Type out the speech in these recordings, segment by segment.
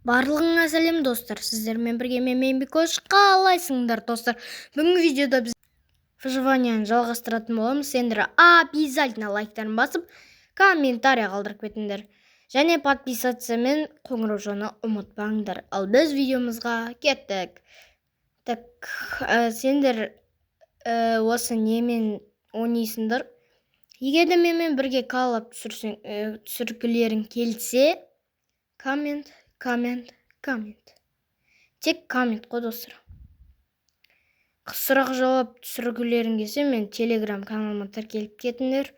Барлығыңа сәлем достар, сіздермен бірге мен Бекош. Қалайсыңдар достар? Бүгінгі видеода біз выживанияны жалғастыратын боламыз. Сендер обязательно лайктарын басып, комментарий қалдырып кетіңдер. Және подписаться мен қоңыраушаны ұмытпаңдар. Ал біз видеомызға кеттік. Так, сендер осы немен ойнайсыңдар. Егер де менімен бірге қалап түсіргілерің келсе, коммент. Тек коммент қой достар. Сұрақ жауап түсіргілерің келсе, мен телеграм каналыма тіркеліп кетіңдер.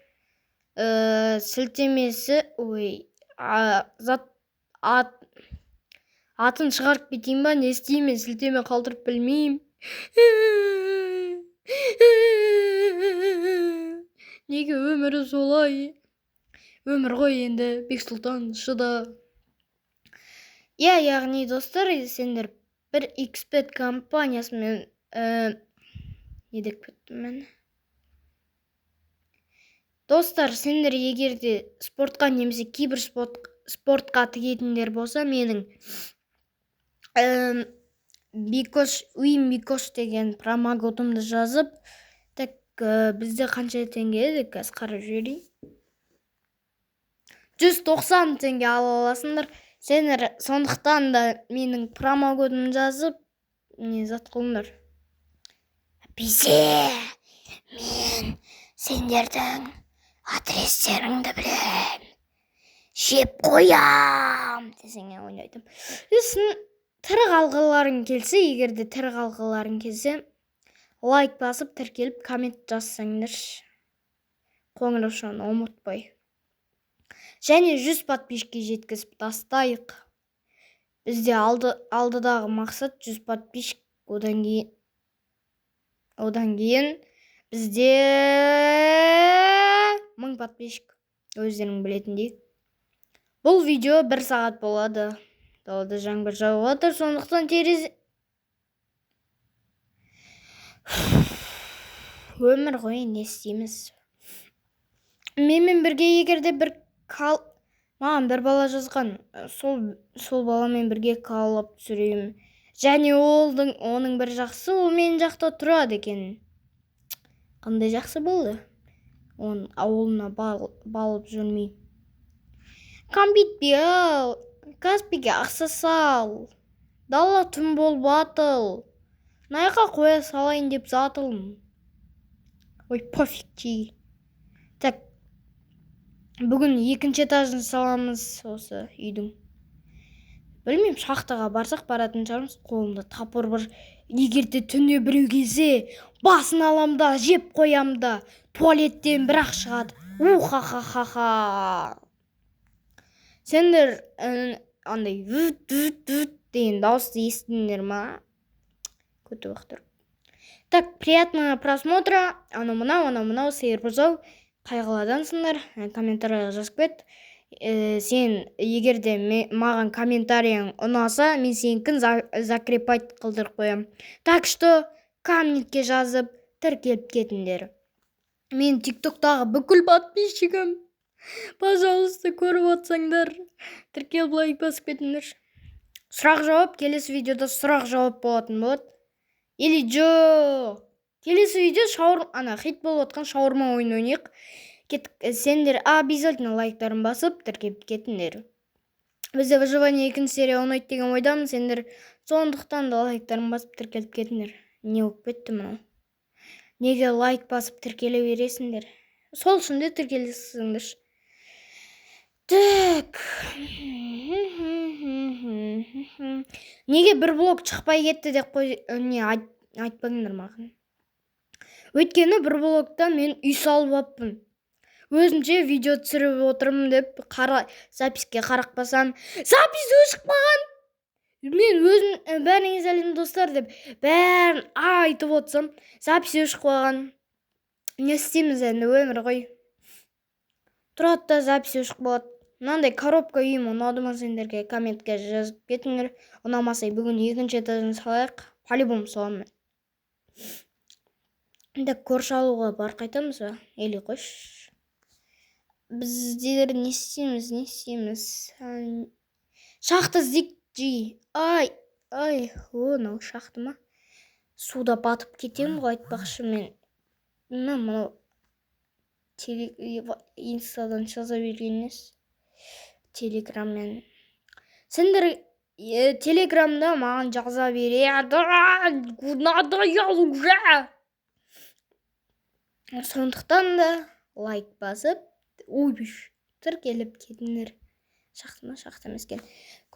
Сілтемесі, атын шығарып кетейін ба, не істеймін, сілтеме қалдырып білмеймін. Неге өмірі солай? Өмір ғой енді, Бексұлтан, шыда. Яғни достар, сендер бір XBet компаниясымен не деп кеттім мен? Достар, сендер егерде спортқа немесе кейбір спортқа тігетіндер болса, менің Бекош деген промокодымды жазып, так бізде қанша теңге еді, қазір қарап жіберейін. 190 теңге ала аласыңдар. Сендер сондықтан да менің промокодымды жазып, не зат қылыңдар. Бизе, мен сендердің адрестеріңді білем. Жеп қоям, десеңе ойнайтым. Сосын тірі қалғыларың келсе, егерде тірі қалғыларың келсе, лайк басып, тіркеліп, коммент жазсаңдар. Қоңыраушаны ұмытпай. Және 100 подписчикке жеткізіп тастайық. Бізде алдыдағы мақсат 100 подписчик, одан кейін бізде 1000 подписчик, өздерің білетіндей. Бұл видео 1 сағат болады. Далада жаңбыр жауып жатыр, сондықтан өмір ғой, не істейміз. Менімен бірге егерде маған бір бала жазған, сол баламен бірге қалып түсіреймін. Және оның бір жақсы, ол мен жақта тұрады екен. Қандай жақсы болды? Оның ауылына балып жүрмей. Комбитпе ал, Каспиге ақса сал. Дала түн бол батыл. Найқа қоя салайын деп затылым. Ой, пофиг чей. Так, бүгін 2-ші этажын саламыз осы үйдің. Білмеймін, шахтаға барсақ баратын шығармыз. Қолымда тапыр бір. Егерде түнде біреу келсе, басын алам да, жеп қоям да, туалеттен бірақ шығады. Уха-ха-ха-ха. Сендер андай вүт деген дауысты естіңдер ма? Көте бақтыр. Так, приятного просмотра. Анау сиыр бұзау. Қайғыладансыңдар, комментарийға жазып кет. Сен егерде маған комментарияң ұнаса, мен сенікін закрепать қылдырып қоям. Так что комментке жазып тіркеліп кетіңдер. Мен тиктоктағы бүкіл подписчигім. Пожалуйста, көріп отсаңдар, тіркеліп лайк басып кетіңдер. Сұрақ жауап, келесі видеода сұрақ жауап болатын болады. Или жоқ. Келесі видео хит болып отқан шаурма ойын ойнайық. Сендер обязательно лайктарын басып, тіркеліп кетіңдер. Бізде выживание 2 серия ойнайды деген ойдамын. Сендер сондықтан да лайктарын басып, тіркеліп кетіңдер. Не болып кетті мұнау? Неге лайк басып, тіркеле бересіңдер? Сол үшін де тіркелесіңдер. Так. Неге бір блок шықпай кетті деп айтпаңдар маған. Өйткені бір блокта мен үй салып аппын. Өзімше видео түсіріп отырмын деп записке қарап басам. Запись өшікпаған! Мен өзім бәріңе сәлем достар деп бәрін айтып отырсам, запись өшікпаған. Не істейміз енді, өмір ғой. Тұрады да запись өшік болады. Мынандай коробка үйім ұнады ма, сендерге комментке жазып кетіңдер. Ұнамаса бүгін 2-ші этажын салайық. По-любому саламын. Көрші алуға бар қайтамыз ба? Или қош. Біздер не істейміз? Шахта G. Ай, мынау шақты ма? Суда батып кетемін ғой айтпақшы мен. Мынау инстадан жаза бергеннес. Телеграммен. Сендер телеграмда маған жаза береді. Надо я уже. Сондықтан да лайк басып, тіркеліп кетіңдер. Шақты ма, шақты емес екен.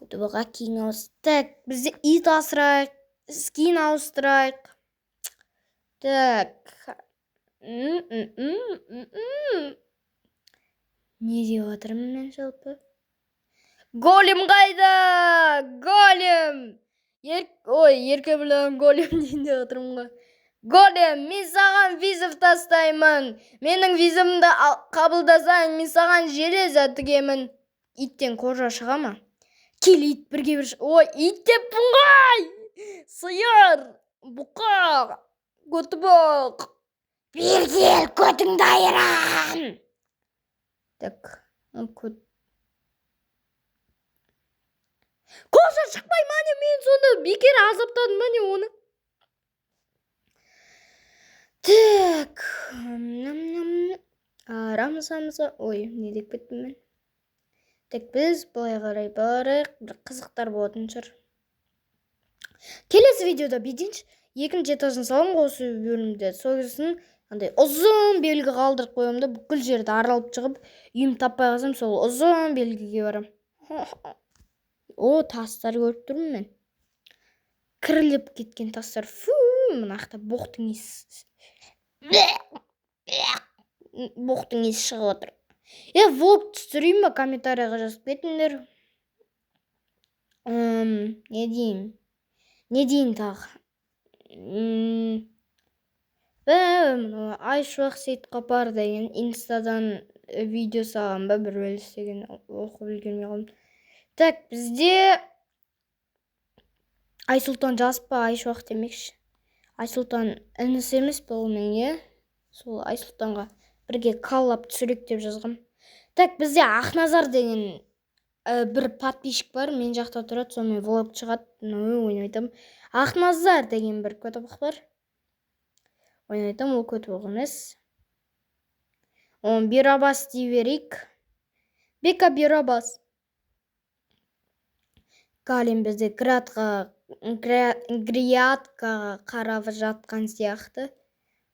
Ютубға кейін ауыстырайық. Бізде ит асырайық, скин ауыстырайық. Так. Не деп отырмын мен жалпы? Голем қайда? Голем! Еркебұлан голем дейін деп отырмын ғой. Голем, мен саған визов тастаймын. Менің визымды қабылдасаң, мен саған железа тігемін. Иттен қожа шыға ма? Кел, ит бірге бір... ит деппін ғой! Сиыр, бұқа, көтібақ. Bir кел, көтіңді айырам. Так, қожа шықпай ма не? Мен сонда бекер азаптадым ма не оны? Так, арамызамыза, не деп кеттім мен? Так, біз былай қарай барайық, бір қызықтар болатын шығар. Келесі видеода бейденші, екінші этажын салым осы бөлімде. Соғысын андай ұзын белгі қалдырып қойымда, бүкіл жерді аралып шығып, үйім таппай қалсам, сол ұзын белгіге барам. Тастар көріп тұрмын мен. Кіріліп кеткен тастар. Мынақта боқтың есі. Боқтың есі шығып отыр. Влог түсірейін ба, комментарияға жазып кетіңдер. Не дейін тағы? Айшуақ Сейтқапар деген инстадан видео салған ба, бір өлістеген оқып үлгермей қалдым. Так, бізде Айсұлтан жазып па, Айшуақ демекші. Айсұлтан інісі емес бұл мен, сол Айсұлтанға бірге қаллап түсірек деп жазғам. Так, бізде Ақназар деген бір подписчик бар, мен жақта тұрады, сонымен влог шығады, ойнайтым. Ақназар деген бір көтібақ бар. Ойнайтым, ол көтібақ емес. Бирабас дей берейік. Бека Бирабас. Галим бізде гриатқа қарап жатқан сияқты.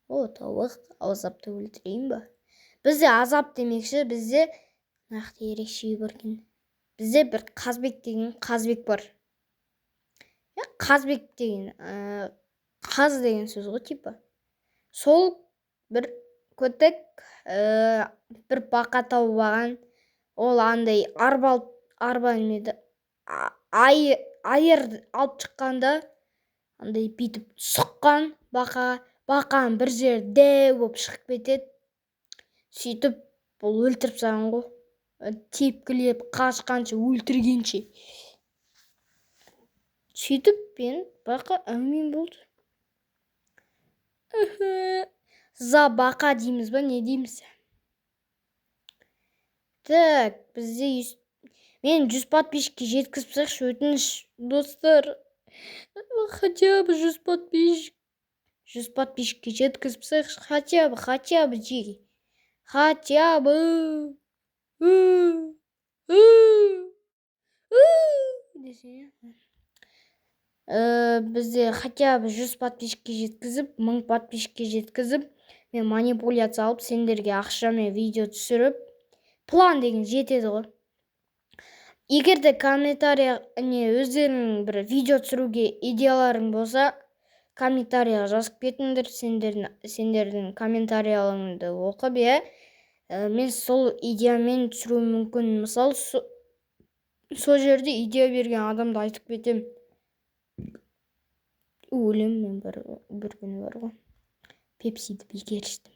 Тауық, азапты өлтірейін ба? Бізде азап демекші, бізде нақты ерекше көрген. Бізде бір Қазбек деген Қазбек бар. Қазбек деген қаз деген сөз ғой типа. Сол бір көтек бір бақа тауып алған. Ол андай арба немеді. Айыр алып шыққанда андай бүйтіп сұққан бақаның бір жері дәу болып шығып кетеді. Сөйтіп бұл өлтіріп саған ғой. Тепкілеп қашқанша өлтіргенше. Сөйтіп мен бақа әумен болды. За бақа дейміз ба, не дейміз? Так, бізде мен 100 подписчикке жеткізіп сақшы, өтініш достар. Хотя бы 100 подписчик. 100 подписчикке жеткізіп сақшы, хотя бы жеги. Хотя бы. Бізде хотя бы 100 подписчикке жеткізіп, 1000 подписчикке жеткізіп, мен манипуляция алып, сендерге ақшамен видео түсіріп, план деген жетеді ғой. Егерде комментария өздерінің бір видео түсіруге идеяларың болса, комментарияға жазып кетіңдер, сендердің комментарияларыңды оқып, мен сол идеямен түсіру мүмкін. Мысалы, сол жерде идея берген адамды айтып кетем. Өлем мен бір күні бар ғой. Пепсиді бекер іштім.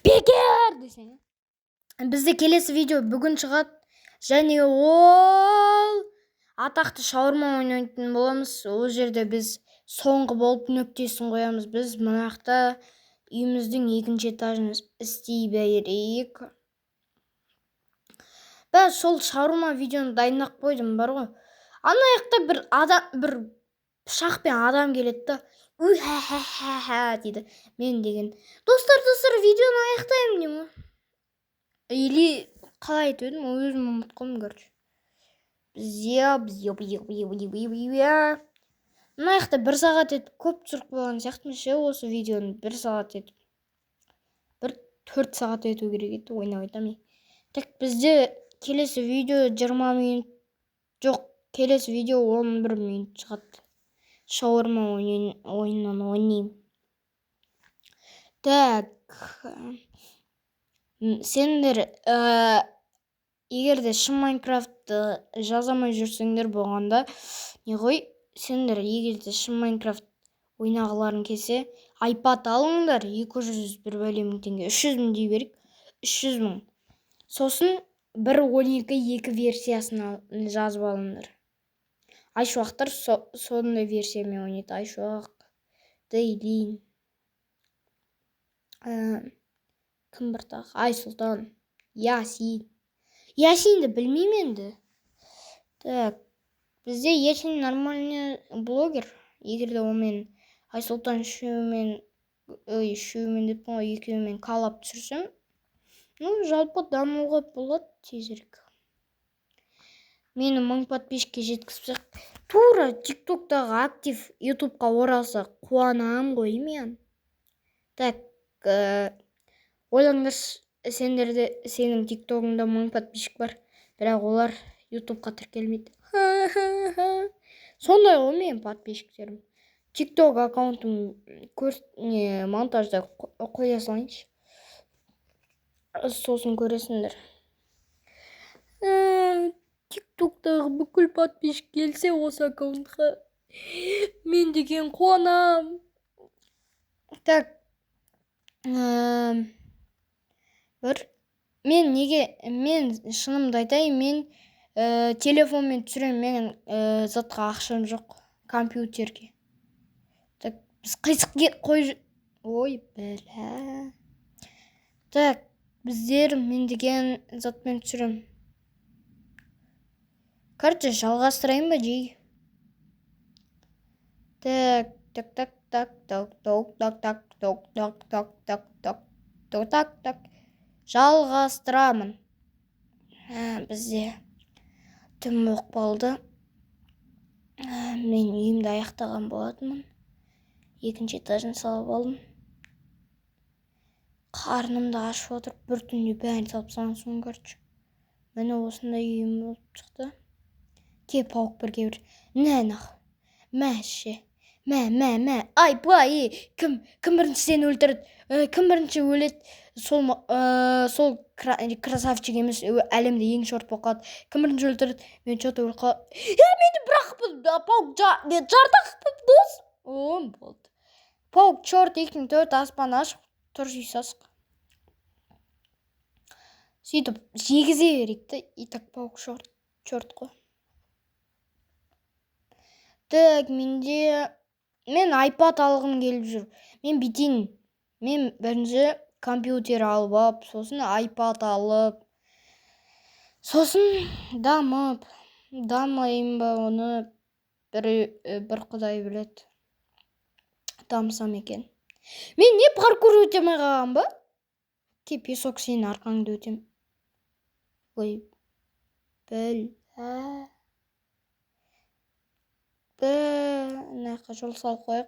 Бекер десең. Бізде келесі видео бүгін шығады. Және ол атақты шаурма ойнайтын боламыз. Ол жерде біз соңғы болып нүктесін қоямыз. Біз мынақта үйіміздің 2-ші этажын істей берейік. Сол шаурма видеоны дайындап қойдым бар ғой. ана жақта бір пышақпен адам келеді да ха дейді. Мен деген достар видеоны аяқтаймын деймін ғой. Или қалай айтып едім, өзім ұмытып қалдым, короче. Мына жақта 1 сағат етіп көп түсіріп қойған сияқтымыз ше, осы видеоны 1 сағат етіп. 4 сағат ету керек еді, ойнап айтамын. Так, бізде келесі видео 20 минут. Жоқ, келесі видео 11 минут шығады. Шаурма ойынын ойнайым. Так, сендер егер де шын Майнкрафтты жазамай жүрсеңдер болғанда, не ғой, сендер егер де шын Майнкрафт ойнағыларың келсе, iPad алыңдар, 201 бәле мың теңге, 300 мың дей берейік, 300 мың. Сосын 1.12.2 версиясын жазып алыңдар. Айшуақтар сондай версиямен ойнайды. Айшуақ, Дейлин, кім бір тағы, Айсұлтан, Ясин. Ясинді білмеймін енді. Так, бізде Ясин нормальный блогер. Егер де онымен Айсұлтан үшеуімен деппін ғой, екеуімен коллаб түсірсем, жалпы дамуға болады тезірек. Мені 1000 подписчикке жеткізсек, тура тиктоктағы актив ютубқа оралса қуанам ғой мен. Так, ойлаңдар, сенің тиктогыңда 1000 подписчик бар, бірақ олар ютубқа тіркелмейді. Сондай ғой мен подписчиктерім. Тикток аккаунтым монтажда қоя салайыншы. Сосын көресіңдер. Тиктоктағы бүкіл подписчик келсе осы аккаунтқа, мен деген қуанам. Так, мен шынымды айтайын, мен телефонмен түсірем, мен затқа ақшам жоқ, компьютерге. Так, біз қисық ой, бәлә. Так, біздер мен деген затмен түсірем. Короче, жалғастырайын ба жей? Так, жалғастырамын. Бізде түн боқ болды. Мен үйімді аяқтаған болатынмын. 2-ші этажын салып алдым. Қарнымды ашып отыр, бір түнде бәрін салып салған, короче. Міне осындай үйім болып шықты. Пауық бірге бір. Мәші. Ай, кім бірінші сені өлтірді? Кім бірінші өледі? Сол красавчик емес, әлемде ең шорт болып қалды. Кім бірінші өлтірді? Мен что-то өліп қалды. Мені бірақ пауық жартақ дос. Болды. Пауық чорт 2-4 аспан ашып, тұр жүйсасық. Сөйтіп, жегізе беректі. Итак, пауық чорт қой. Так, мен iPad алғым келіп жүр. Мен бітейін. Мен бірінші компьютер алып, сосын iPad алып, сосын дамайым ба оны бір құдай біледі. Дамсам екен. Мен не паркур өтемей қалған ба? Песок сенің арқаңды өтем. Ой, наққа жол салып қояқ.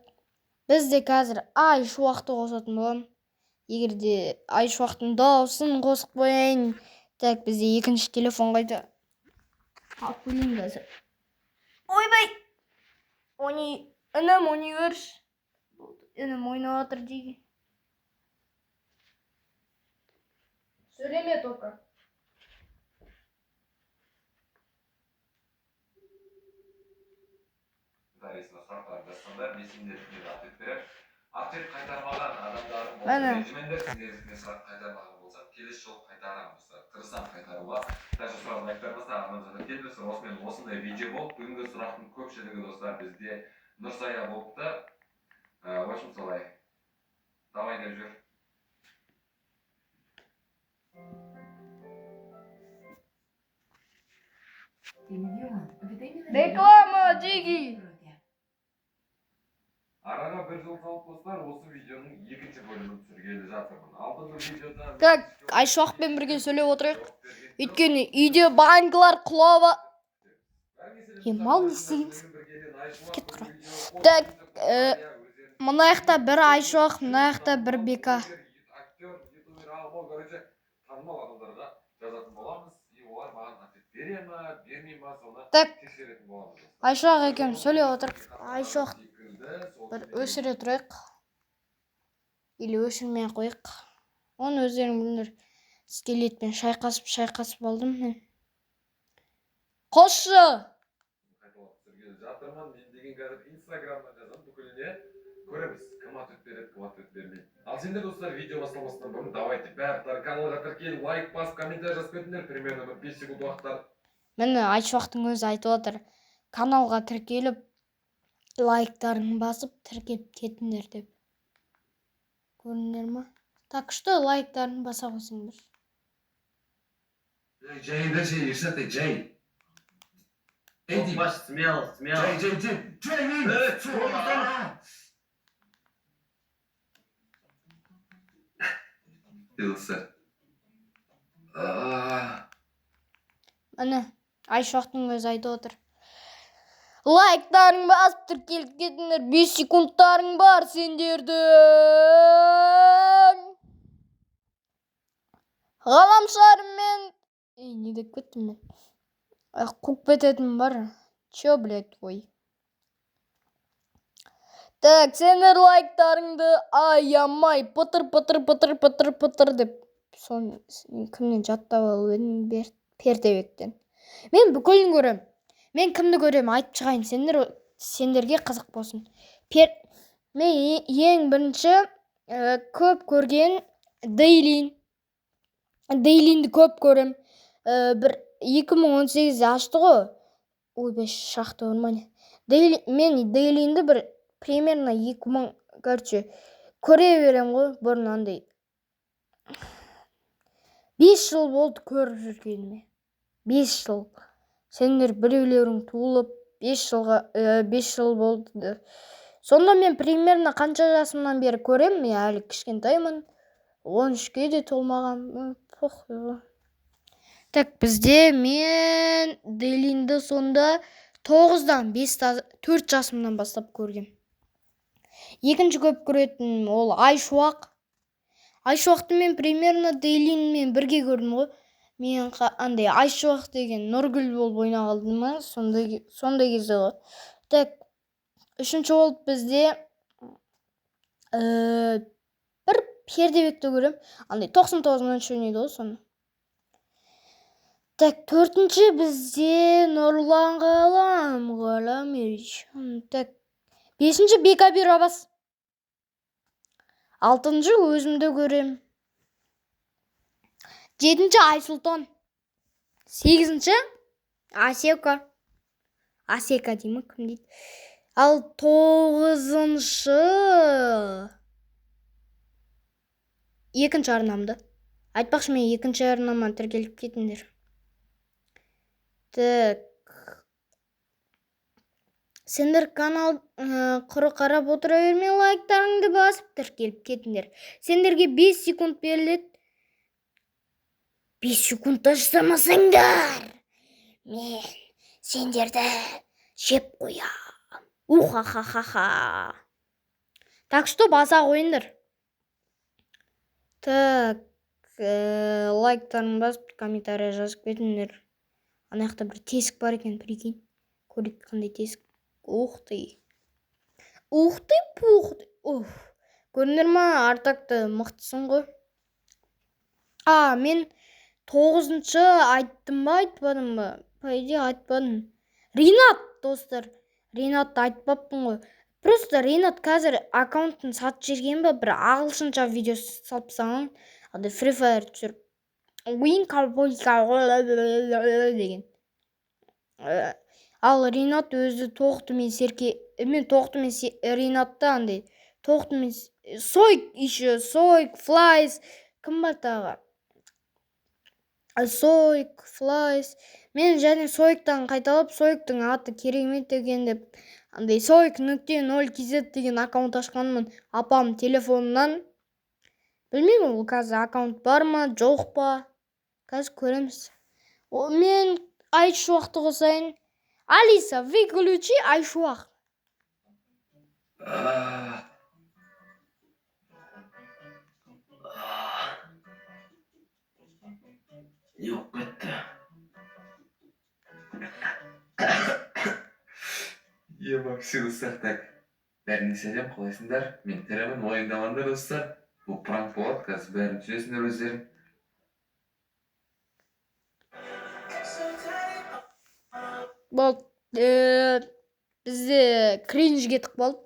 Бізде қазір Айшуақты қосатын болам. Егер де Айшуақтың дауысын қосып қояйын. Так, бізде 2-ші телефон қайда. Алып келейін қазір. Ойбай! Інім ойнай көрші. Інім ойнап жатыр дейге. Сөйлеме тоқа. Тарихына сұрақтар жасқандар, месімдер atlet беріп, atlet қайтармаған адамдардың болса, режимендер сіздеріне сұрақ қайтармаған болса, келесі жол қайтарамыз. Тырысам қайтаруға. Даже сұрақ айтармаса, анамыздан келдіңіздер, осымен осындай видео болып, бүгінгі сұрақтың көпшілігі достар бізде Нұрсая болыпты. В общем, солай. Давай деп жүр. Реклама Джиги. Араға бір жыл салып достар, осы видеоның екінші бөлімін түсіргелі жатырмын. Алдыңғы видеода Так, Айшуақпен бірге сөйлеп отырайық. Өйткені үйде банкалар құлап. Мал не істейміз? Кет құра. Так, мына жақта бір Айшуақ, мына жақта бір Бека. Актер, ютубер, короче, танымал адамдарға жазатын боламыз. И олар маған ответ бере ма, бермей ма, соны тексеретін боламыз. Айшуақ екеуміз сөйлеп отырып, Айшуақ бір өшіре тұрайық. Или өшірмей қойық. Оны өздерің біліңдер. Скелетпен шайқасып алдым мен. Қосшы! Жатырман, мен деген қазір инстаграмнан жазамын, бүкіліне көреміз. Кім ответ береді, кім ответ бермейді. Ал сендер достар, видео басталмастан бұрын давайте бәрі каналға тіркел, лайк басып, комментарий жазып кетіңдер, примерно 5 секунд уақыттар. Міне Айшуақтың өзі айтып отыр. Каналға тіркеліп, лайктарын басып, тіркеліп кетіңдер деп. Көріңдер ма? Так что лайктарын баса қойсыңдар. Jay'inde şey yükseltti, Jay. Baş, смело. Jay. Evet, Yılsı. Міне Айшуақтың өзі айтып отыр. Лайктарын басып тіркеліп кетіңдер. 5 секундтарың бар сендердің. Ғаламшармен... не деп кеттім мен? Қуып бететім бар. Чё, блядь, ой. Так, сендер лайктарыңды аямай пытыр деп. Соны кімнен жаттап алып едім? Пердебектен. Мен бүкілін көрем. Мен кімді көрем? Айтып шығайын. Сендерге қызық болсын. Мен ең бірінші көп көрген Дейлин. Дейлинді көп көрем. Бір 2018 ашты ғой. Ой, 5 шақты ұрманы. Мен Дейлинді бір примерно 2000, короче, көре берем ғой. Бұрын андай 5 жыл болды көріп жүргеніме. 5 жыл. Сендер біреулерің туылып 5 жыл болды. Сонда мен примерно қанша жасымнан бері көрем? Мен әлі кішкентаймын. 13-ке де толмаған. Так, бізде мен Дейлинді сонда 9-дан 4 жасымнан бастап көргем. Екінші көп көретін ол Айшуақ. Айшуақты мен примерно Дейлинмен бірге көрдім ғой. Мен андай Айшуақ деген Нұргүл болып ойнап алдым ма? Сондай кезде ғой. Так, үшінші болып бізде бір Пердебекті көрем. Андай 99-ның ойнайды ғой соны. Так, төртінші бізде Нұрлан Ғалам Ерич. Так, бесінші Бекабир Абас. Алтыншы өзімді көрем. Жетінші Айсұлтан. Сегізінші Асека. Асека деймі, кім дейді? Ал тоғызыншы екінші арнамды. Айтпақшы, мен екінші арнаман тіркеліп кетіңдер. Так. Сендер канал құры қарап отыра бермей, лайктарыңды басып тіркеліп кетіңдер. Сендерге 5 секунд беріледі. 5 секундта жасамасаңдар, мен сендерді жеп қоям. Уха-ха-ха-ха. Так что баса қойыңдар. Так, лайктарын басып, комментария жазып кетіңдер. Ана жақта бір тесік бар екен, прикинь. Көрейік қандай тесік. Ух ты, пух ты. Көріңдер ма, Артакты мықтысың ғой. Мен 9-шы айттым ба, айтпадым ба? По идее айтпадым. Ринат, достар. Ринатты айтпаппын ғой. Просто Ринат қазір аккаунтын сатып жіберген ба, бір ағылшынша видео салып тастаған. Free Fire түсіріп. Ойын деген. Ал Ринат өзі тоқты мен Ринатты андай. Тоқты мен Сойк, Флайс. Кім бар тағы? Сойк, Флайс. мен және Соиктан қайталап Соиктың аты керемет екен деп андай soik.0kz деген аккаунт ашқанмын апам телефонынан. Білмеймін, ол қазір аккаунт бар ма, жоқ па. Қазір көреміз. Мен айшуақты қосайын. Алиса, выключи айшуақ. Yok bitti. Ема, все достар, так. Бәріне сәлем, қалайсыңдар? Мен тірімін, ойындамаңдар достар. Бұл пранк болады, қазір бәрін түсесіңдер өздерің. Болды. Бізде кринж кетіп қалды.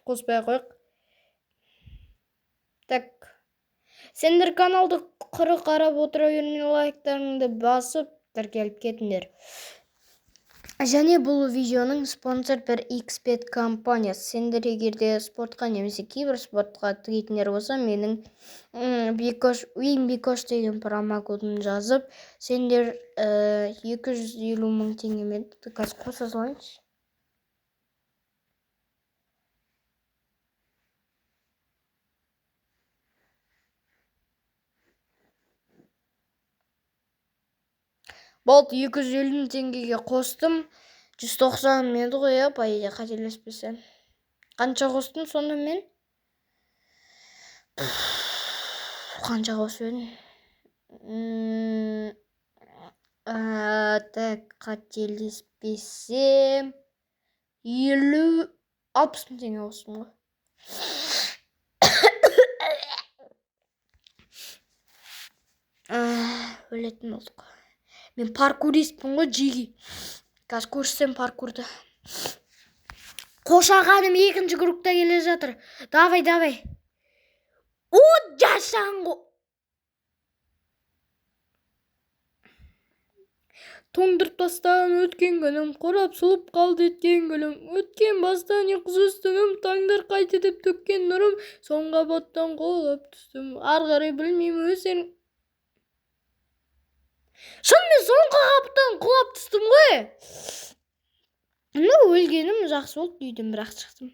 Қоспай қойық. Так. Сендер каналды құры қарап отыра бермей лайктарыңды басып тіркеліп кетіңдер. Және бұл видеоның спонсор бір XBet компаниясы. Сендер егерде спортқа немесе кейбір спортқа тігетіндер болса, менің WinBikosh деген промокодын жазып, сендер 250 мың теңгемен қазір қоса салайыншы. Болды, 250 теңгеге қостым. 190 еді ғой, по идее, қателеспесем. Қанша қостым сонда мен? Қанша қосып едім? Так, қателеспесем 60 мың теңге қостым ғой. Өлетін болдық. Мен паркуристпін ғой, жеги. Қазір көрсем паркурды. Қошағаным екінші группта келе жатыр. Давай. Жашаңғы. Тоңдырып тастаған өткен күнім, қорап сұлып қалды еткен гүлім. Өткен бастан ұйқысыз түнім, таңдар қайты деп төккен нұрым. Соңға боттан қолап түстім, арғары білмеймін өздерің. Шынымен соңғы қаптан құлап түстім ғой. Өлгенім жақсы болды, үйден бірақ шықтым.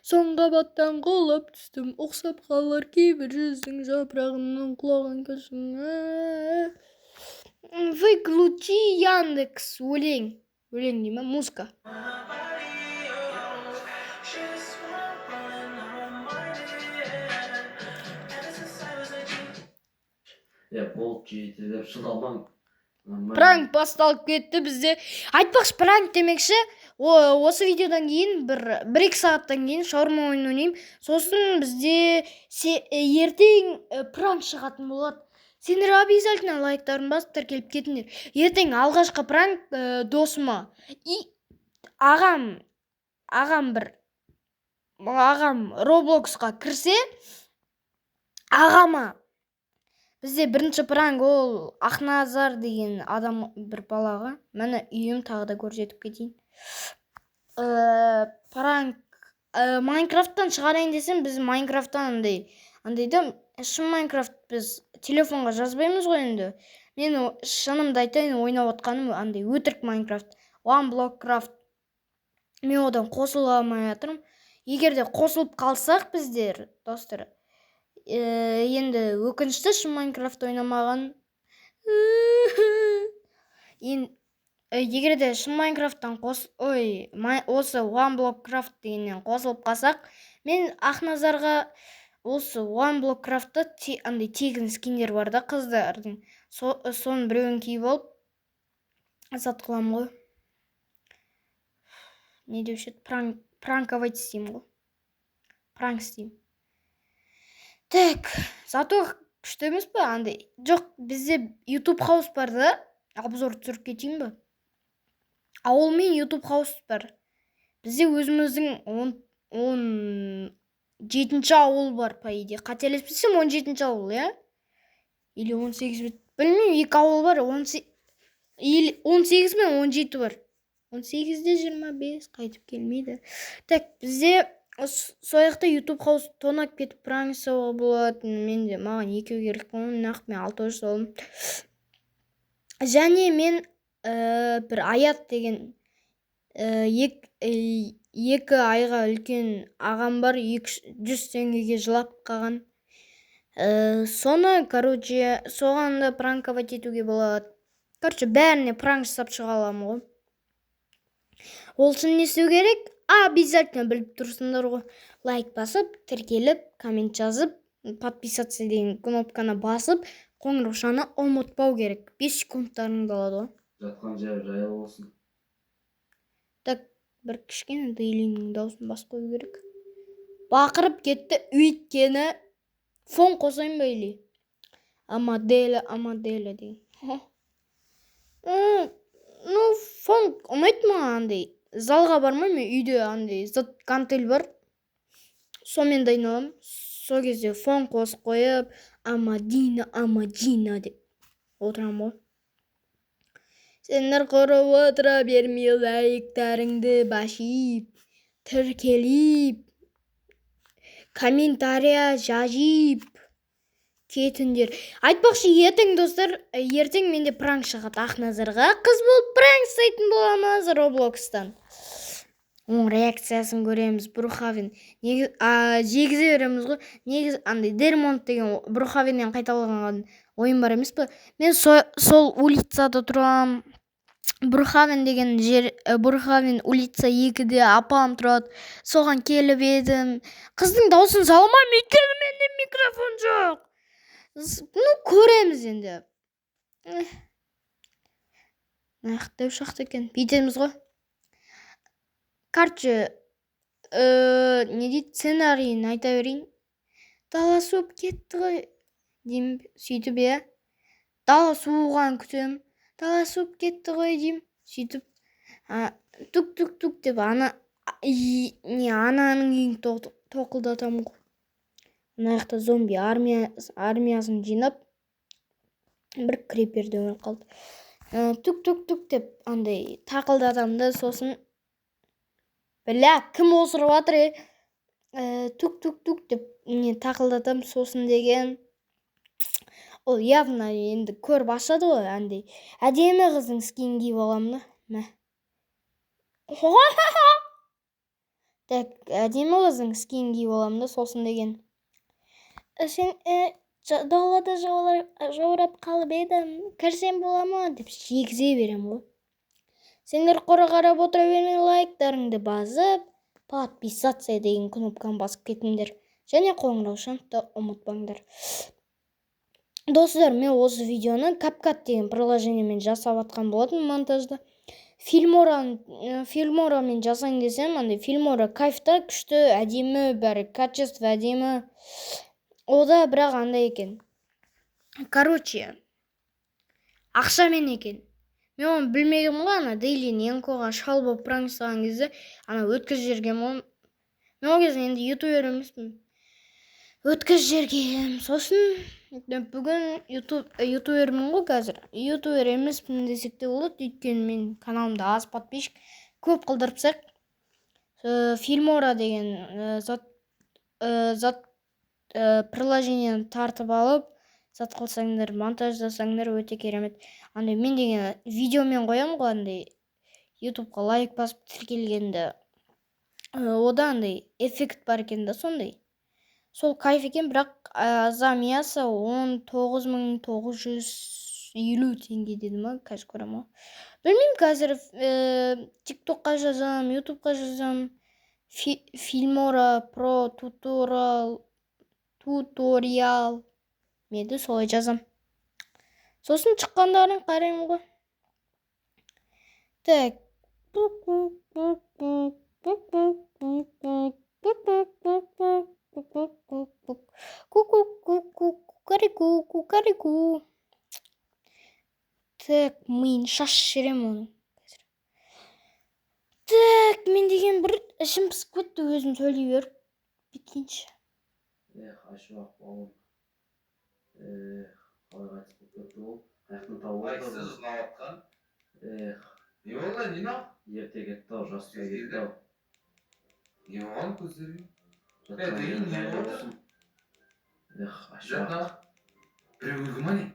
Соңғы қаптан құлап түстім, ұқсап қалар кейбір жүздің жапырағының құлаған көшің. Выключи Яндекс, өлең. Өлең дейма, музыка. Болды жейді деп шыдалмаң. Пранк басталып кетті бізде. Айтпақшы, пранк демекші, осы видеодан кейін бір-екі сағаттан кейін шаурма ойнайым. Сосын бізде ертең пранк шығатын болады. Сендер обязательно лайктарын басып тіркеліп кетіңдер. Ертең алғашқы пранк досыма. Ағам Robloxқа кірсе, ағама бізде бірінші пранк ол Ақназар деген адам бір балаға. Мәні үйім тағы да көрсетіп кетейін. Пранк Майнкрафттан шығарайын десем, біз Майнкрафттан андайды, шын Майнкрафт біз телефонға жазбаймыз ғой енді. Мен шынымды айтайын, ойнап отқаным андай өтірік Майнкрафт, OneBlockCraft. Мен одан қосыла алмай жатырмын. Егер де қосылып қалсақ біздер, достар, енді өкінішті шын Майнкрафт ойнамаған. Егер де шын Майнкрафттан осы OneBlockCraft дегеннен қосылып қалсақ, мен Ақназарға осы OneBlockCraft'та андай тегін скиндер бар да қыздардың. Соның біреуін киіп алып сатып қыламын ғой. Не деуші еді? Пранковать істеймін ғой. Пранк істеймін. Так, зато күшті емес па? Андай жоқ, бізде YouTube хаус бар да, обзор түсіріп кетейін ба? Ауыл мен YouTube хаус бар. Бізде өзіміздің 17-ші ауыл бар, по идее. Қателеспесем 17-ші ауыл, я? Или 18, білмеймін, екі ауыл бар. 18 мен 17 бар. 18-де 25 қайтып келмейді. Так, бізде сояқта YouTube хаус тонап кетіп пранк жасауға болады. Менде маған екеу керек болған, нақ мен 6 жасалым. Және мен бір Аят деген екі айға үлкен ағам бар, 100 теңгеге жылап қалған. Соны, короче, соған да пранковать етуге болады. Короче, бәріне пранк жасап шыға аламын ғой. Ол үшін не істеу керек? Обязательно біліп тұрсыңдар ғой. Лайк басып, тіркеліп, коммент жазып, подписаться деген кнопканы басып, қоңыраушаны ұмытпау керек. 5 секундтарыңды алады ғой. Жатқан жер жайлы болсын. Так, бір кішкене Дейлидің даусын бас қою керек. Бақырып кетті, өйткені фон қосайын ба или? Амаделя деген. Ну, фон ұнайды маған андай. Залға бармаймын, үйде андай зат гантель бар. Сонымен дайыналамын. Сол кезде фон қосып қойып, Амадина деп отырамын ғой. Сендер құрып отыра бермей лайктарыңды басып, тіркеліп, комментария жазып кетіңдер. Айтпақшы, ертең достар, ертең менде пранк шығады. Ақназарға қыз болып пранк жасайтын боламыз Роблокстан. Оның реакциясын көреміз. Брухавин жегізе береміз ғой. Негіз андай Дермонт деген Брухавиннен қайталаған ойын бар емес пе? Мен сол улицада тұрам. Брухавин деген жер, Брухавин улица 2-де апам тұрады. Соған келіп едім. Қыздың даусын салмаймын, өйткені менде микрофон жоқ. Ну, көреміз енді. Нақтау шақты екен. Бүйтеміз ғой. Короче, не дейді, сценарийін айта берейін. Дала суып кетті ғой. Деймін, сөйтіп дала суыған күтем. Дала суып кетті ғой деймін. Сөйтіп, тук-тук-тук деп ананың үйін тоқылдатамын ғой. Мына жақта зомби армиясын жинап, бір креперде өліп қалды. Тук-тук-тук деп андай тақылдатамын да, сосын бля, кім осырып жатыр? Тук-тук-тук деп тақылдатамын, сосын деген ол явно енді көріп ашады ғой, андай әдемі қыздың скин киіп аламын да. Так, әдемі қыздың скин киіп аламын да, сосын деген сен далада жаурап қалып едім, кірсем бола ма деп жегізе берем ғой. Сендер қора қарап отыра бермей лайктарыңды басып, подписаться деген кнопканы басып кетіңдер. Және қоңыраушанды ұмытпаңдар. Достар, мен осы видеоны CapCut деген приложениемен жасап атқан болатын монтажда. Filmoraмен жасайын десем, андай Filmora кайфта, күшті, әдемі, бәрі качество әдемі. Ода бірақ андай екен. Короче, ақшамен екен. Мен оны білмегім ғой, ана Дейлин Янкоға шал болып пранк жасаған кезде, ана өткіз жергем ғой. Мен ол кезде енді ютубер емеспін. Өткіз жергем. Сосын бүгін ютубермін ғой қазір. Ютубер емеспін десек те болады, өйткені мен каналымда аз подписчик, көп қылдырыпсақ. Filmora деген зат приложениені тартып алып, зат қылсаңдар, монтаждасаңдар өте керемет. Андай мен деген видеомен қоям ғой, андай ютубқа лайк басып тіркелгенде. Ода андай эффект бар екен да, сондай. Сол кайф екен, бірақ замиясы 19.950 теңге деді ма, қазір көрем ғой. Білмеймін, қазір тиктокқа жазам, ютубқа жазам, Filmora про туториал меді, солай жазам. Сосын шыққандарын қараймын ғой. Так. Кукарику. Так, миын шашып жіберем оны. Так, мен деген бір ішім пысып кетті, өзім сөйлей беріп. Бүткенше. Ашуақ болым. Қалай қайтып кетті ол? Қаяқтан тауып Лайксыз ұзынап атқан. Не болды, Нина? Ерте кетті ау, жастай кетті ау. Не болған көздерге? Жатқан Дейін не жері болды? болсын. Ашуақ. Біреу өлгі ма не?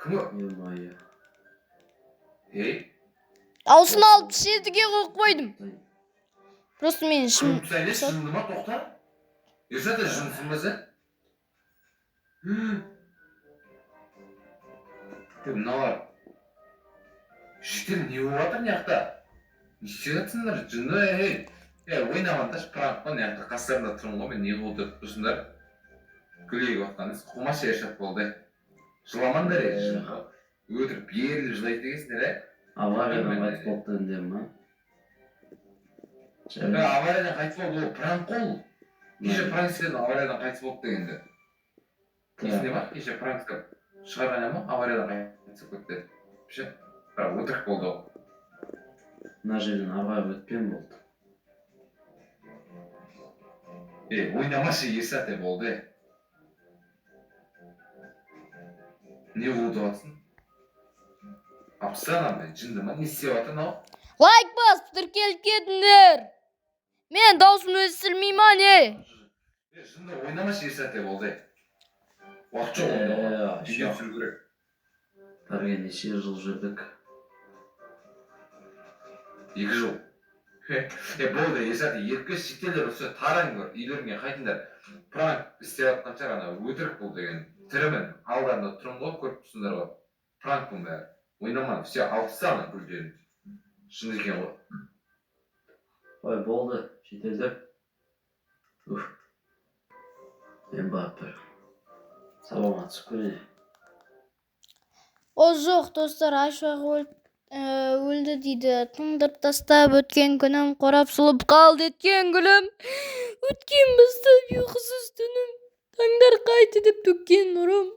Кім о? Е-мое. Даусын алып жетіге қойып қойдым. Просто мен ішім Сәле жынды ма, тоқта? Ерсат жынсың ба сен? Мыналар шетел не болып жатыр мына жақта? Не істеп жатсыңдар? Жынды, ойнамаңдаршы, пранк па, мына жақта қастарында тұрмын ғой, мен не болды деп тұрсыңдар? Күлейік отқаныз, қумаш Ершат болды. Жыламаңдар жынға. Өтіріп беріліп жылайды дегенсіңдер, Авариядан қайтып болды дегендер ма? Авариядан қайтып болды, ол пранк қол. Кеше пранк істедім, авариядан қайтып болды дегенде. Есінде ма? Кеше пранк шығарған ма? Авариядан қайтып кетті. Бірақ өтірік болды ол. Мына жерден авария өткен болды. Ойнамашы Ерсат болды. Не болды жатсың? Апсан андай, жынды ма? Не істеп жатыр мынау? Лайк басып тіркеліп кетіңдер. Мен даусым өсірмей ма не? Жынды ойнамашы Ерсат болды. Уақыт жоқ онда. Видео түсіру керек. Бірге неше жыл жүрдік. 2 жыл. Болды, Ерсат, еркі шетелдер осы таран көр, үйлеріңе қайтыңдар. Пранк істеп жатқан шығар, ана өтірік бұл деген. Тірімін, алдарында тұрмын ғой, көріп тұрсыңдар ғой. Пранк бұл бәрі. Ойнаман, все, алып тастағын гүлдерін. Шын екен ғой. Ой, болды, шетелдер. Мен барып бір сабағыма түсіп көрейін. О жоқ, достар, Айшуақ өлді дейді. Тыңдырып тастап өткен күнім, қорап сұлып қалды еткен гүлім. Өткен бастап ұйқысыз түнім, таңдар қайты деп төккен нұрым.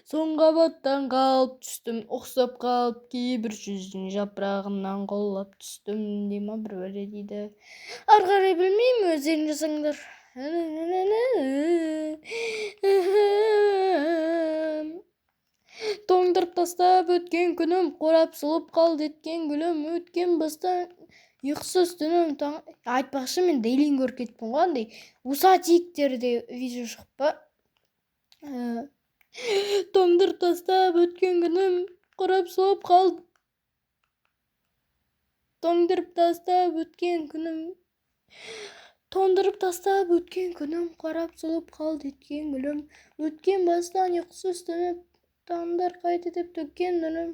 Соң қабаттан қалып түстім, ұқсап қалып кейбір жүздің жапырағынан қолап түстім. Дейма бір дейді. Арғарай білмеймін, өздерің жасаңдар. Тоңдырып тастап өткен күнім, қорап сұлып қалды еткен гүлім. Өткен бастан ұйқысыз түнім. Айтпақшы, мен дейлин көріп кетпін ғой, андай усатиктерде видео шығып па. Тоңдырып тастап өткен күнім, қорап сұлып қалды. Тоңдырып тастап өткен күнім. Тоңдырып тастап өткен күнім, қорап сұлып қалды еткен гүлім. Өткен бастан ұйқысыз түніп, таңдар қайты деп төккен нұрым.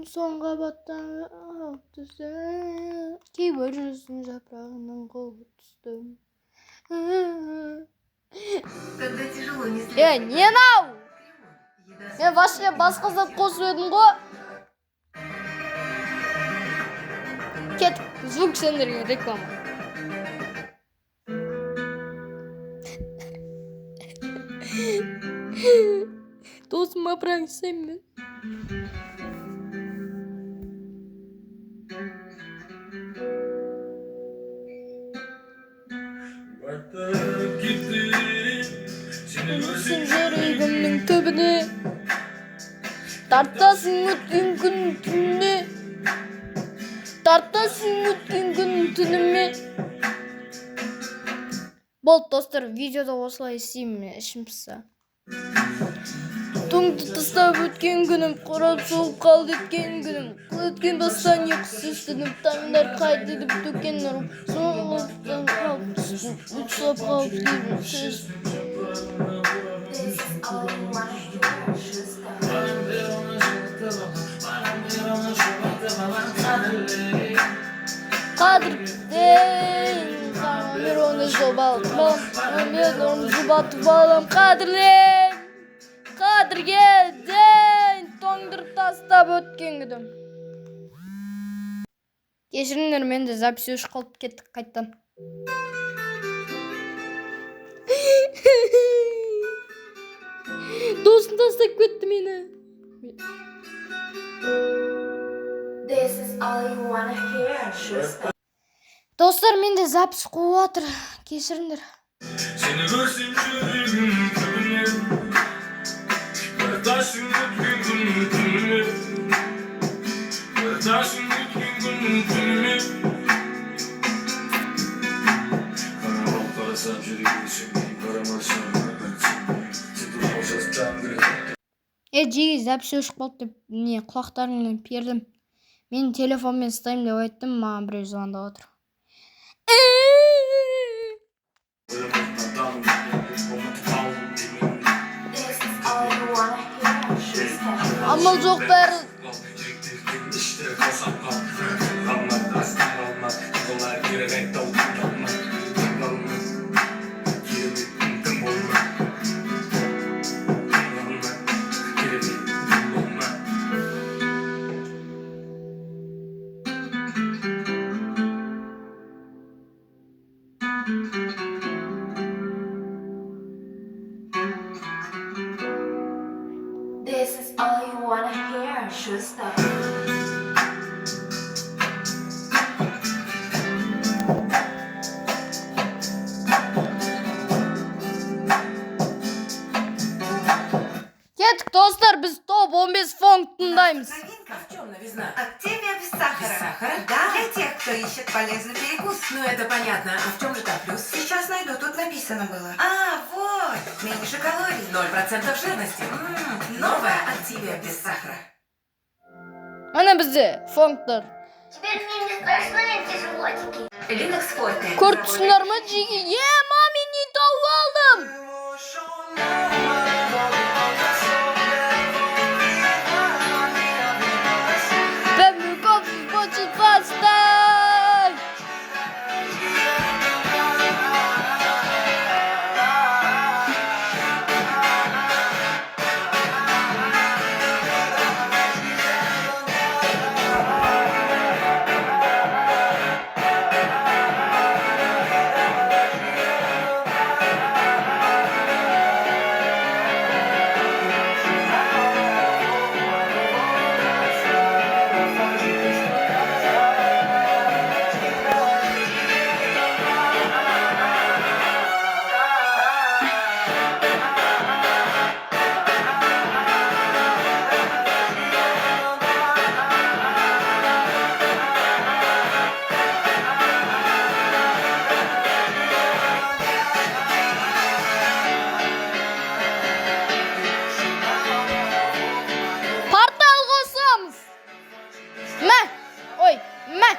Соң қабаттан қалып түстім, кейбір жүздің жапырағынан қолып түстім. Не нау? Мен вообще басқа зат қосып едім ғой. Кеттік, звук сендерге реклама. Досыма пранк істеймін. Сен жүрегімнің түбіне, тартасың өткен күн түніне, тартасың өткен күн түніме. Болды, достар, видеода осылай істеймін, ішім пысса. Тоңды тастап өткен күнім, қорап сұлып қалды еткен күнім. Өткен бастан ұйқысыз түнім, таңдар қайты деп төккен нұрым. Соңғылықтан қалып түстім, ұқсап қалып кейбір сөз. Қадірлен, қамыр оны жобалтмам, мен оны жұбатып алам. Қадірлен, қадірге дейін, тоңдырып тастап өткен күнім. Кешіріңдер, менде запись өшіп қалып кеттік қайттан. Досын тастап кетті мені. Достар, менде запись қойып жатыр. Кешіріңдер. Seni görsün жүрегім түбіне, тартасың өткен күн түніме, тартасың өткен күн түніме. Қарап қарасам жүрегім сөнбей, қарамасам сен болсаң таңдырып. Жеге запись өшіп қалды деп не құлақтарымнан пердім. Мен телефонмен ұстаймын деп айттым, маған біреу звондап отыр. Амал жоқ бәрі. This is all you wanna hear, Schuster. Кеттік достар, біз топ 15 фонг тыңдаймыз. Новинка. В чем новизна? Активия без сахара. Без сахара? Да, для тех, кто ищет полезный перекус. Ну это понятно. А в чем же там плюс? Сейчас найду, тут написано было. А, вот, меньше калорий. 0% жирности. Новая Активия без сахара. Ана бізде фонгтар. Теперь мне не страшны эти животики. Linux Forte. Көріп түсіңдер ме жеге? Мами, не тауып алдым. Пемнуков хочет поставь. Портал қосамыз. Мә, ой, мә.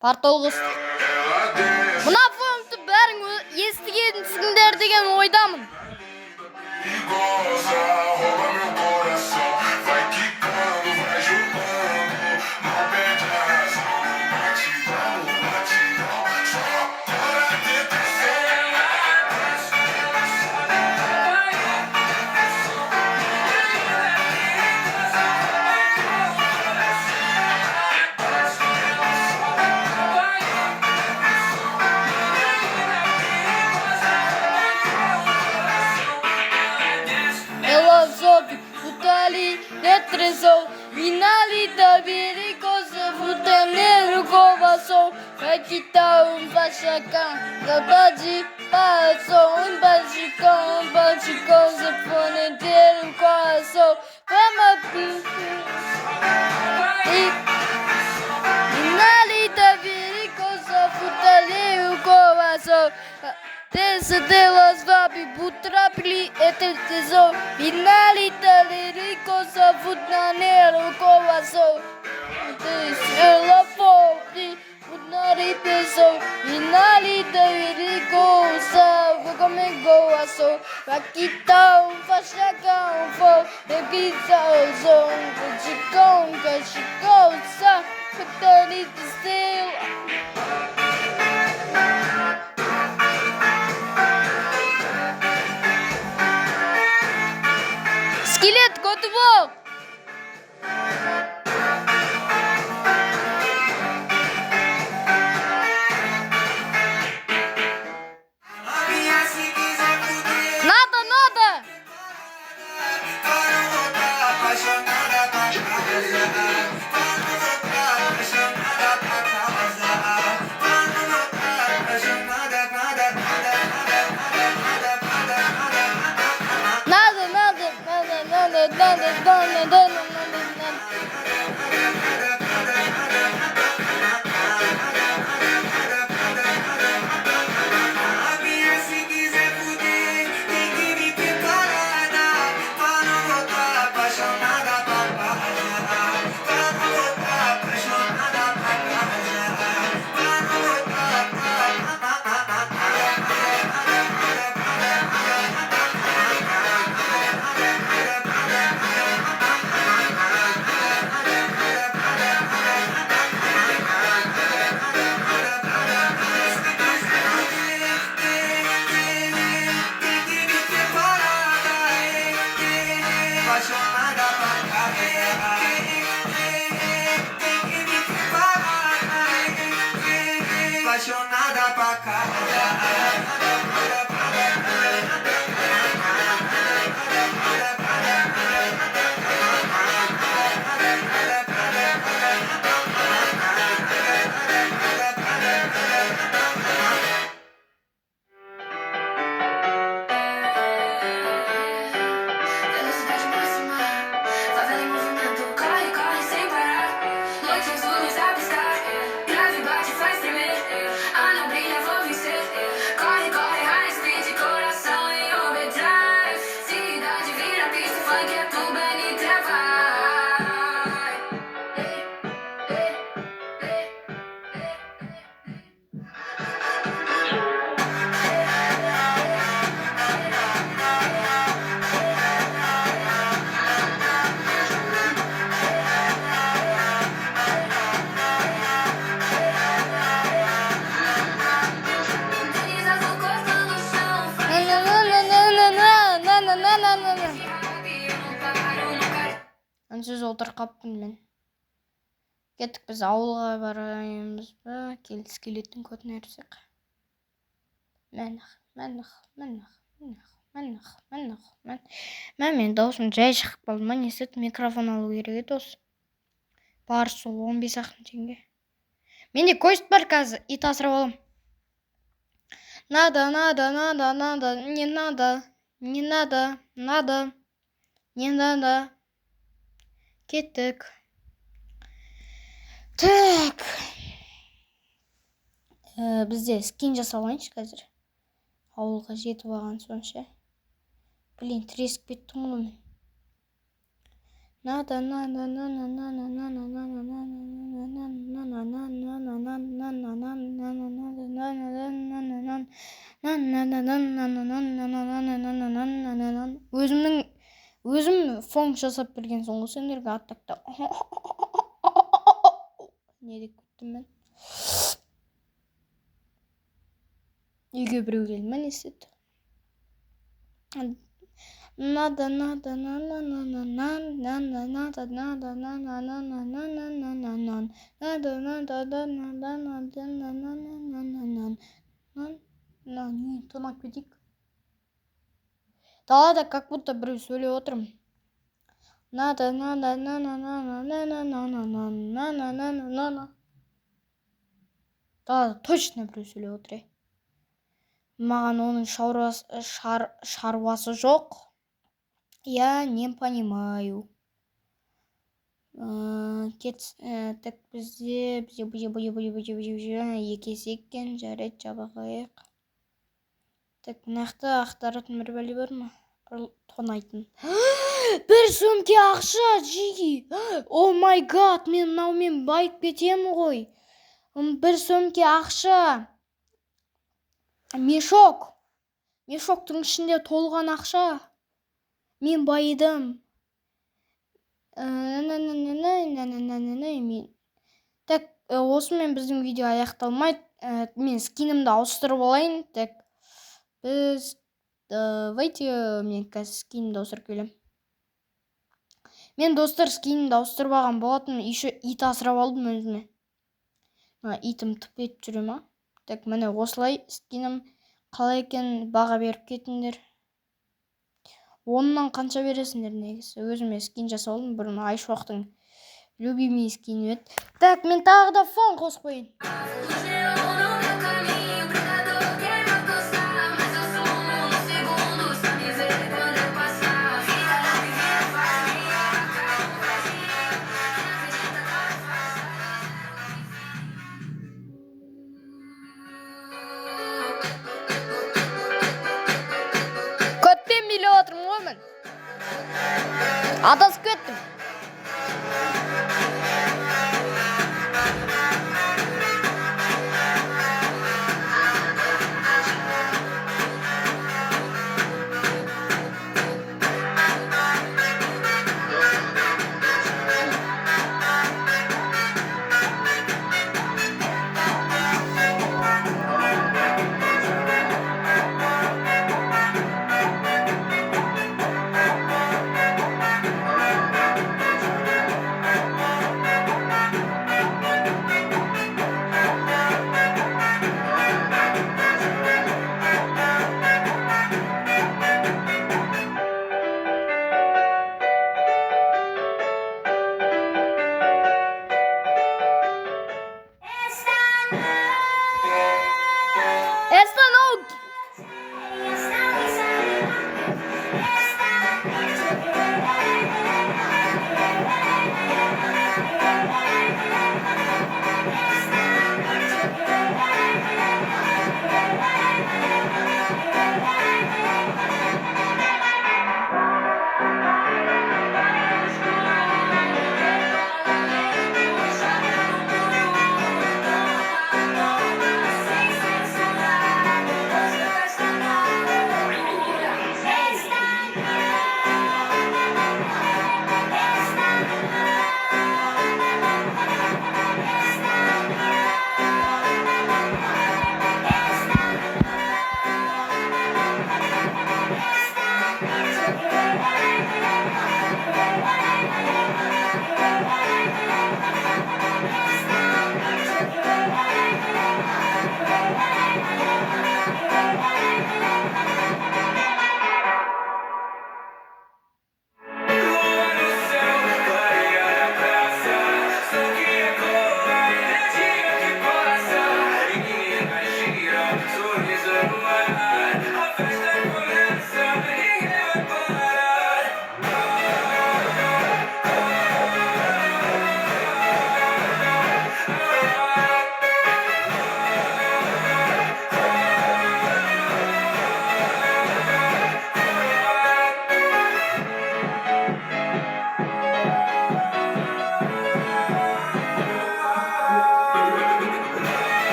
Портал қостық. Мына фонгты бәрің естігенсіңдер деген ойдамын. Rouba meu coração, vai quicando, vai jogando, não perde a razão, batidão, só para tentar ser mais. Ela sobe, putali, detrezou, vinalita, viricosa, futaneiro, covação, vai quitar baixacão, capaz passou, baixicão, zaponeteiro, coração, vamos vinalita, viricosa, futaneiro, covação. Dessa delas vabi butrapli etetezou Vinalita liricosa futnaneiro covação Dessa fobi butrapli Vinalita liricosa comegoação Vaquitão, fachacão, fo Requisão, chicão, cachicão, sa Fatalita still Скелет, котвол! Надо! Надо! үнсіз отырып қалыппын мен. Кеттік біз ауылға бараймыз ба? Келетін код нәрсек. Мен даусым жай шығып қалды ма? Не істеді? Микрофон алу керек еді осы. Бар сол 15 теңге. Менде көшт бар қазір, ит асырап алам. Надо, не надо. Кеттік. Так. Бізде скин жасалайыншы қазір. Ауылға жетіп алған сонша. Блин, тресіп кеттім ғой мен. Надо. Өзім фон жасап берген соң ғой сендерге аттақта. Не деп кеттім мен? Үйге біреу келді ме, не істеді? Надо. Тонап кетейік. Далада как будто біреу сөйлеп отырмын. Надо. Далада точно біреу сөйлеп отыр. Маған оның шаруасы жоқ. Я не понимаю. Так бізде екесі екен, жарайды жабағайық. Так, нақты ақтаратын бір бәле бар ма? Тонайтын. Бір сөмке ақша, жиги. О май гад, мен мынаумен байып кетем ғой. Бір сөмке ақша. Мешоктың ішінде толған ақша. Мен байыдым. Так, осымен біздің видео аяқталмайды. Мен скинімді ауыстырып алайын. Так, біз давайте мен қазір скинімді ауыстырып келем. Мен достар скинімді ауыстырып алған болатын. Еще ит асырап алдым өзіме. Итім тып етіп жүре ма? Так, міне осылай скинім қалай екен баға беріп кетіңдер. 10-нан қанша бересіңдер негізі? Өзіме скин жасап алдым. Бұрын Айшуақтың любимый скині еді. Так, мен тағы да фон қосып қойын. Көтпен билеп отырмын ғой мен. Адасып кеттім.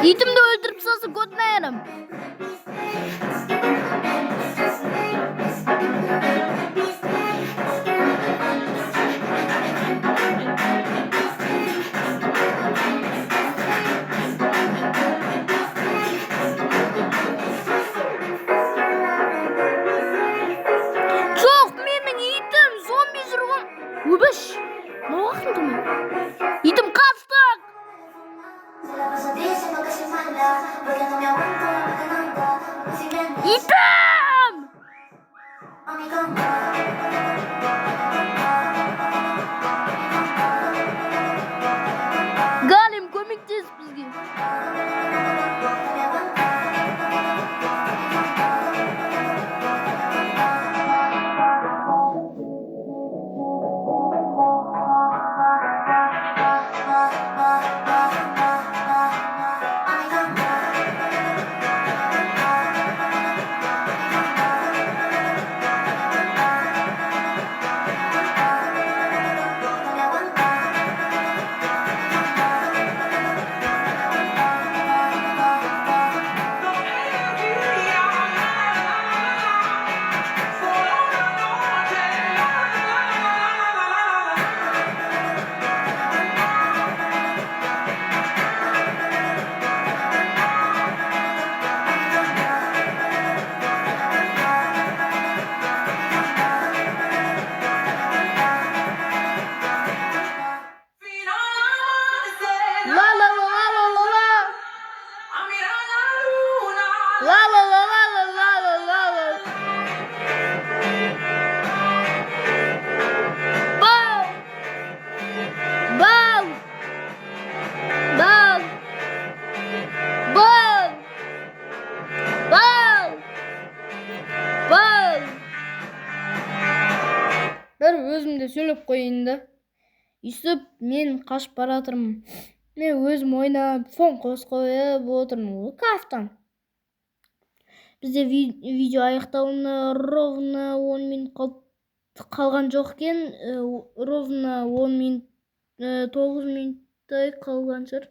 итімді өлтіріп тастаса көтін айырам. Жоқ, менің итім зомби жүргім. Өбіш. Ne uaqtın mı? Итім қашты. Итім! Галим, көмектес бізге. La la la la la la la. La la la la la la la la la. Bam! Bam! Bam! Bam! Bam! Bam! Bir өзімде сөйлеп қойын да. Үсіп, мен қашып бара жатырмын. Мен өзім ойнап, фон қосып қойып отырмын. Кайфтан. Бізде видео аяқтауына ровно 10 минут қалған жоқ екен. Ровно 10 минут, 9 минуттай қалған шығар.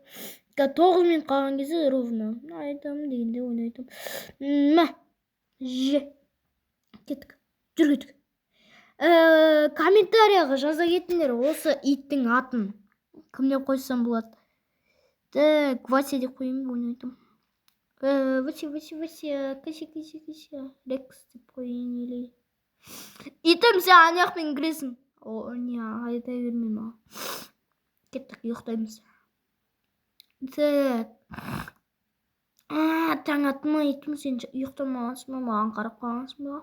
9 минут қалған кезде ровно. Айтамын дегенде ойнайтым. Кеттік. Жүр кеттік. Комментарияға жаза кетіңдер осы иттің атын. Кімден қойсам болады? Так, Вася деп қойым, ойнайтым. Вася, кәсе. Лекс деп қойын елей. Итім, сен аяқпен кіресің. Не, айта берме ма. Кеттік, ұйықтаймыз. Так. Таң атма, итім, сен ұйықтамағансың ба, маған қарап қалғансың ба?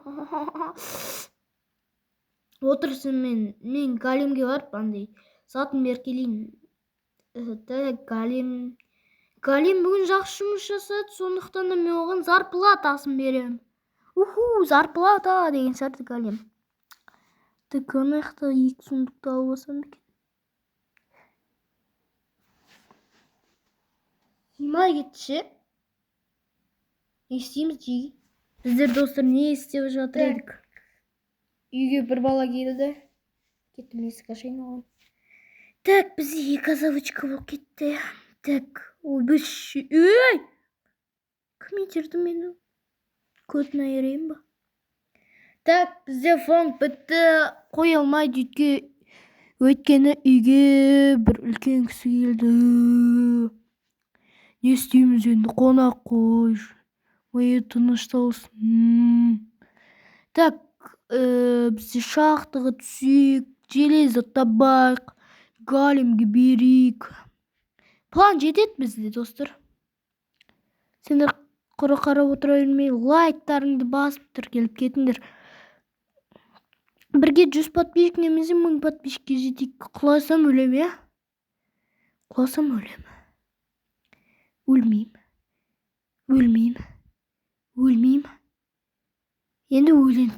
Отырсын мен Галимге барып, андай, сатын беріп келейін. Галим бүгін жақсы жұмыс жасады, сондықтан да мен оған зарплатасын берем. Зарплата деген сияқты Галим. Так, анаяқта 2 сундықты алып алсам екен. Симай кетші. Не істейміз жеге? Біздер достар не істеп жатыр едік? Үйге бір бала келді. Кеттім есік ашайын оған. Так, бізде 2 азавочка болып кетті. Так, ол біз... Ой! Кім етерді мені? Көтін айырайын ба? Так, бізде фон бітті. Қой алмайды өйткені үйге бір үлкен кісі келді. Не істейміз енді? Қонақ қой. Ой, тынышталсын. Так, бізде шахтаға түсейік, железо табайық, Галимге берейік. План жетеді бізде, достар. Сендер құра қарап отыра бермей, лайктарыңды басып тіркеліп кетіңдер. Бірге 100 подписчик немесе 1000 подписчикке жетейік. Құласам өлем, я? Құласам өлем. Өлмейм. Енді өлейін.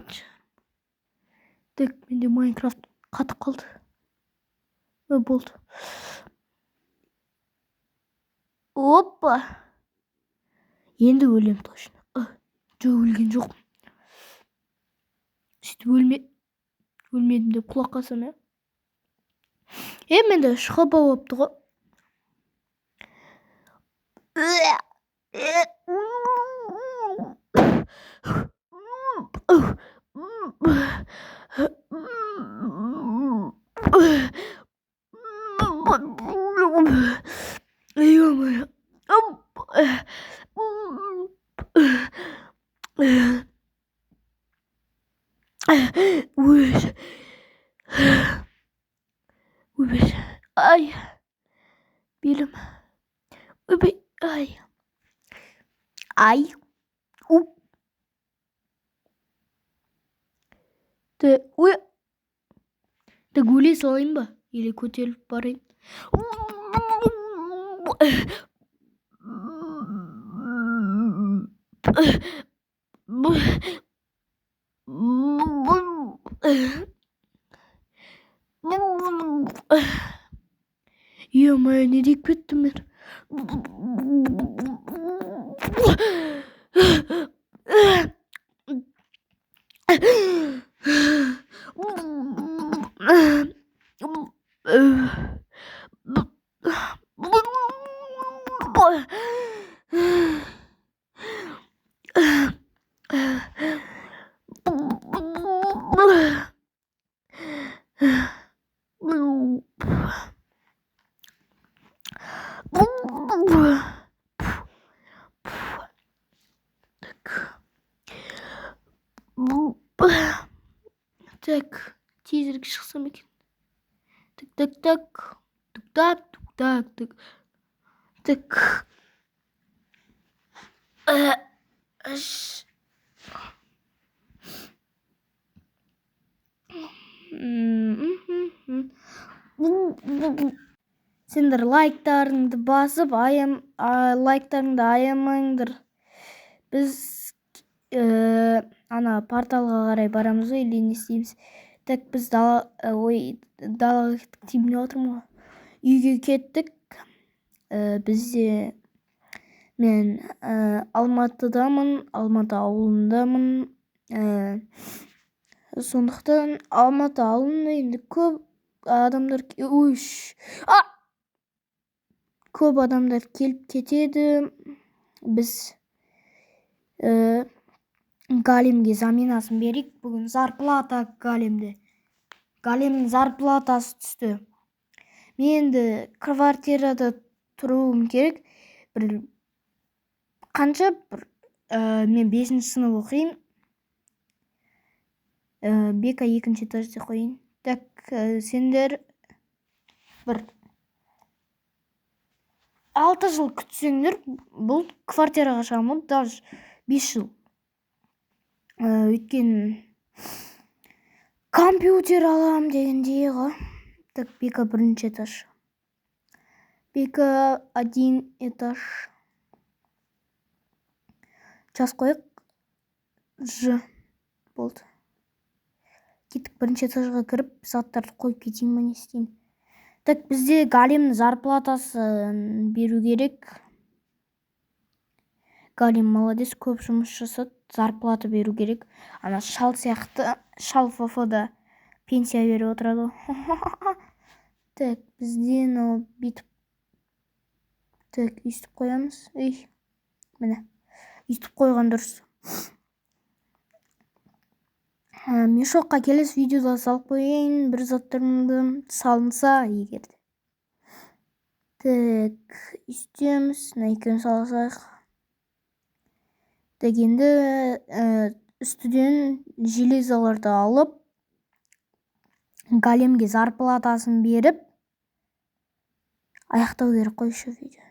Так, менде Майнкрафт қатып қалды. Болды. Опа. Енді өлем точно. Жоқ, өлген жоқ. Сөйтіп өлмедім деп құлақ қасам, я? Менде шұқапа болыпты ғой. Ё-моё. Ой. Ой. Ай. Белім. Ой. Ай. Ай. У. Ой. Гулей салайын ба? Или көтеріліп барайын? Ё-моё, не deyip kеттім мен. Так, тизерге шықсам екен. Так. Сендер лайктарыңды басып, лайктарыңды аямаңдар. Біз ана порталға қарай барамыз ғой, или не істейміз. Так, біз далаға кеттік деймін деп отырмын ғой. Үйге кеттік. Бізде мен Алматыдамын, Алматы ауылындамын. Сондықтан Алматы ауылында енді көп адамдар келіп кетеді. Біз Галимге заменасын берейік. Бүгін зарплата Галимде. Галимнің зарплатасы түсті. Мен енді квартирада тұруым керек. Қанша? Мен 5-ші сынып оқимын. Бека 2-ші этажда қойын. Так, сендер 6 жыл күтсеңдер, бұл квартираға шығамын, даже 5 жыл. Өйткені компьютер алам дегендей ғой. Так, Бека 1-ші этаж. Бека 1 этаж. Жаз қойық. Ж. Болды. Кеттік 1-ші этажға кіріп, заттарды қойып кетейін ба не істейін. Так, бізде Галимнің зарплатасын беру керек. Галим молодец, көп жұмыс жасады, зарплата беру керек. Ана шал сияқты, шал фофода пенсия беріп отырады. Так, бізде бүйтіп. Так, үстіп қоямыз. Міне, үстіп қойған дұрыс. Мешокқа келесі видеода салып қойын, бір заттарымды салынса егерде. Так, үстеміз, екеуін салсақ. Так, енді үстіден железаларды алып, Галимге зарплатасын беріп, аяқтау керек қойшы видеоны.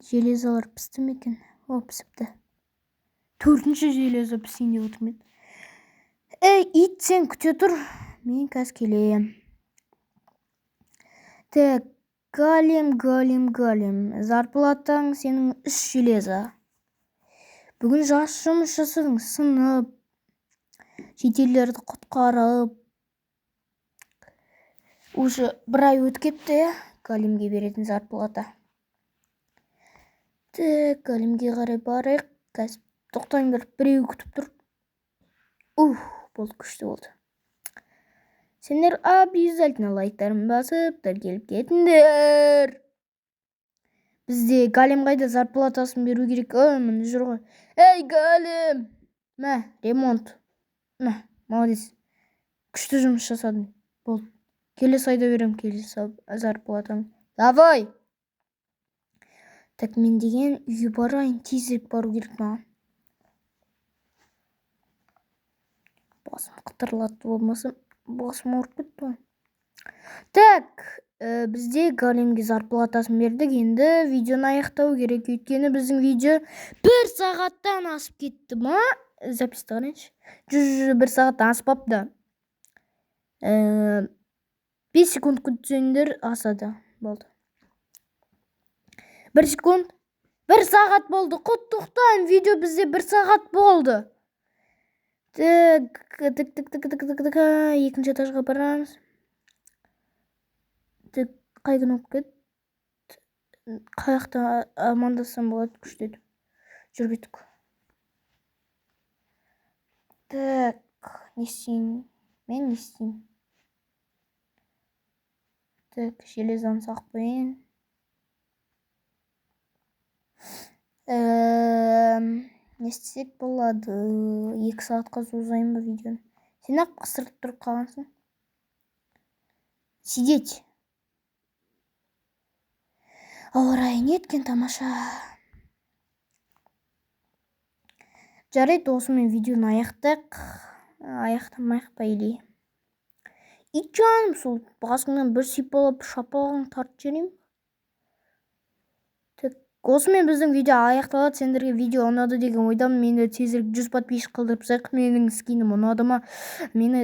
Железалар пісті ме екен? Пісіпті. 4-ші железа пісейін деп отырмын. Ит, сен күте тұр, мен қазір келем. Так, Галим. Зарплатаң сенің 3 железа. Бүгін жақсы жұмыс жасадың, сынып, шетелдерді құтқарып. Уже 1 ай өткепті, Галимге беретін зарплата. Так, Галимге қарай барайық. Қазір тоқтаңдар, біреу күтіп тұр. Болды, күшті болды. Сендер обязательно лайктарын басып, келіп кетіңдер. Бізде Галим қайда, зарплатасын беру керек. Міне жүр ғой. Ей, Галим! Мә, ремонт. Мә, молодец. Күшті жұмыс жасадың. Болды. Келесі айда берем, келесі зарплатаң. Давай! Так, мен деген үйге барайын, тезірек бару керек маған. Басым қытырлатты болмаса, басым ауырып кетті ғой. Так, бізде Галимге зарплатасын бердік. Енді видеоны аяқтау керек. Өйткені біздің видео 1 сағаттан асып кетті ма? Записьті қарайыншы. 1 сағаттан аспапты. 5 секунд күтсеңдер асады. Болды. 1 секунд. 1 сағат болды. Құттықтайм, видео бізде 1 сағат болды. Екінші этажға барамыз. Қай кнопка? Қаяқта амандассам болады, күштеді. Жүр кеттік. Так, не істеймін? Мен не істеймін? Так, железаны сақ қояйын. Не істесек болады? 2 сағатқа созайын ба видеоны? Сен ақ қысырып тұрып қалғансың. Сидеть. Ауа райы неткен тамаша. Жарайды, осымен видеоны аяқтамайық па или? Ит жаным, сол басыңнан бір сипалап шапалағын тартып жіберейін. Осымен біздің видео аяқталады. Сендерге видео ұнады деген ойдамын. Мені тезірек 100 подписчик қылдырып, менің скинім ұнады ма? Мені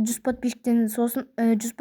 100 подписчиктен сосын 100